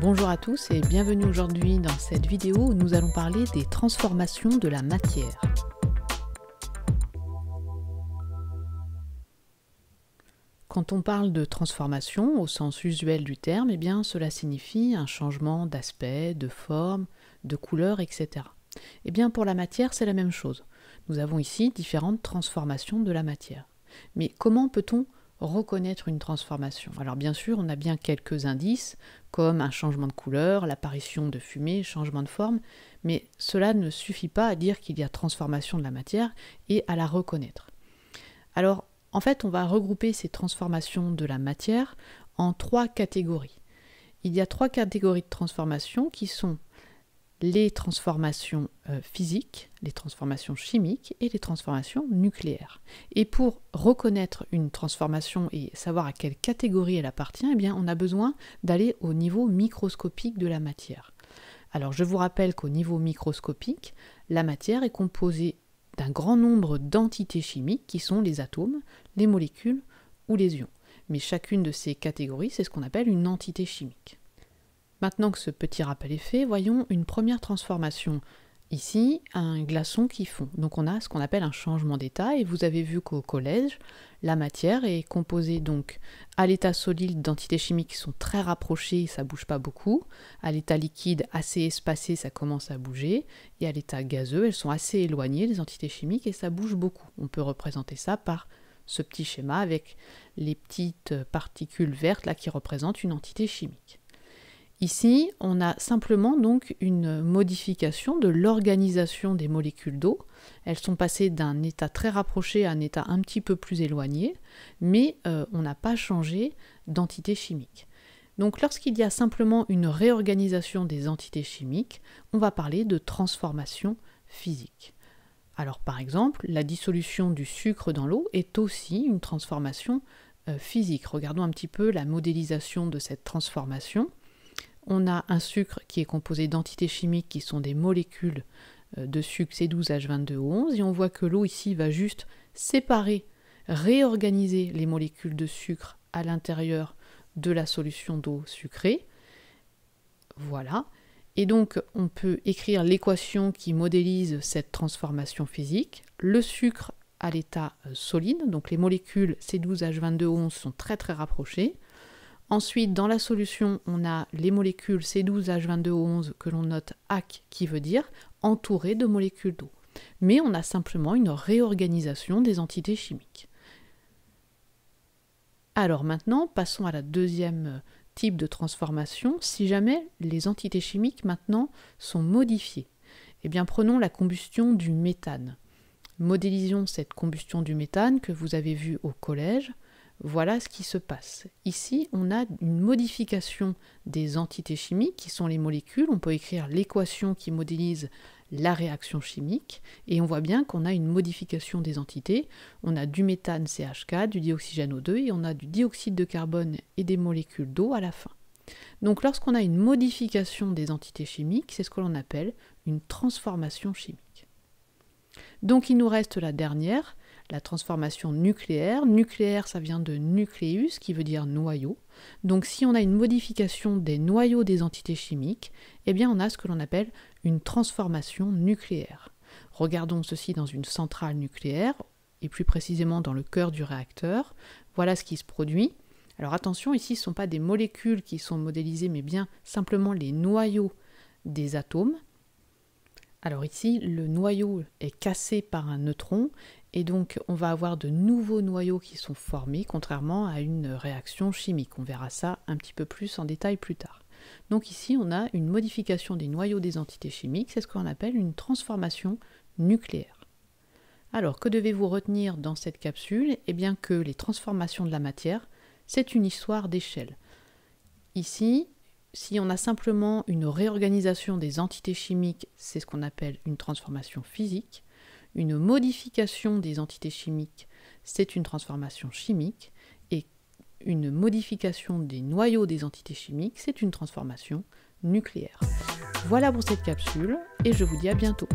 Bonjour à tous et bienvenue aujourd'hui dans cette vidéo où nous allons parler des transformations de la matière. Quand on parle de transformation au sens usuel du terme, eh bien cela signifie un changement d'aspect, de forme, de couleur, etc. Eh bien pour la matière c'est la même chose. Nous avons ici différentes transformations de la matière. Mais comment peut-on reconnaître une transformation? Alors bien sûr, on a bien quelques indices, comme un changement de couleur, l'apparition de fumée, changement de forme, mais cela ne suffit pas à dire qu'il y a transformation de la matière et à la reconnaître. Alors, en fait, on va regrouper ces transformations de la matière en trois catégories. Il y a trois catégories de transformations qui sont les transformations physiques, les transformations chimiques et les transformations nucléaires. Et pour reconnaître une transformation et savoir à quelle catégorie elle appartient, eh bien, on a besoin d'aller au niveau microscopique de la matière. Alors je vous rappelle qu'au niveau microscopique, la matière est composée d'un grand nombre d'entités chimiques qui sont les atomes, les molécules ou les ions. Mais chacune de ces catégories, c'est ce qu'on appelle une entité chimique. Maintenant que ce petit rappel est fait, voyons une première transformation. Ici, un glaçon qui fond. Donc on a ce qu'on appelle un changement d'état, et vous avez vu qu'au collège, la matière est composée donc à l'état solide d'entités chimiques qui sont très rapprochées, ça ne bouge pas beaucoup. À l'état liquide, assez espacé, ça commence à bouger. Et à l'état gazeux, elles sont assez éloignées, les entités chimiques, et ça bouge beaucoup. On peut représenter ça par ce petit schéma avec les petites particules vertes là qui représentent une entité chimique. Ici, on a simplement donc une modification de l'organisation des molécules d'eau. Elles sont passées d'un état très rapproché à un état un petit peu plus éloigné, mais on n'a pas changé d'entité chimique. Donc lorsqu'il y a simplement une réorganisation des entités chimiques, on va parler de transformation physique. Alors par exemple, la dissolution du sucre dans l'eau est aussi une transformation physique. Regardons un petit peu la modélisation de cette transformation. On a un sucre qui est composé d'entités chimiques qui sont des molécules de sucre C12H22O11 et on voit que l'eau ici va juste séparer, réorganiser les molécules de sucre à l'intérieur de la solution d'eau sucrée. Voilà. Et donc on peut écrire l'équation qui modélise cette transformation physique. Le sucre à l'état solide, donc les molécules C12H22O11 sont très rapprochées. Ensuite, dans la solution, on a les molécules C12H22O11 que l'on note AC, qui veut dire entourées de molécules d'eau. Mais on a simplement une réorganisation des entités chimiques. Alors maintenant, passons à la deuxième type de transformation. Si jamais les entités chimiques maintenant sont modifiées, eh bien prenons la combustion du méthane. Modélisons cette combustion du méthane que vous avez vue au collège. Voilà ce qui se passe. Ici, on a une modification des entités chimiques qui sont les molécules. On peut écrire l'équation qui modélise la réaction chimique et on voit bien qu'on a une modification des entités. On a du méthane CH4, du dioxygène O2 et on a du dioxyde de carbone et des molécules d'eau à la fin. Donc lorsqu'on a une modification des entités chimiques, c'est ce que l'on appelle une transformation chimique. Donc il nous reste la dernière, la transformation nucléaire. Nucléaire, ça vient de nucléus, qui veut dire noyau. Donc si on a une modification des noyaux des entités chimiques, eh bien on a ce que l'on appelle une transformation nucléaire. Regardons ceci dans une centrale nucléaire, et plus précisément dans le cœur du réacteur. Voilà ce qui se produit. Alors attention, ici ce ne sont pas des molécules qui sont modélisées, mais bien simplement les noyaux des atomes. Alors ici, le noyau est cassé par un neutron et donc on va avoir de nouveaux noyaux qui sont formés, contrairement à une réaction chimique. On verra ça un petit peu plus en détail plus tard. Donc ici, on a une modification des noyaux des entités chimiques, c'est ce qu'on appelle une transformation nucléaire. Alors, que devez-vous retenir dans cette capsule? Eh bien que les transformations de la matière, c'est une histoire d'échelle. Ici, si on a simplement une réorganisation des entités chimiques, c'est ce qu'on appelle une transformation physique. Une modification des entités chimiques, c'est une transformation chimique. Et une modification des noyaux des entités chimiques, c'est une transformation nucléaire. Voilà pour cette capsule et je vous dis à bientôt.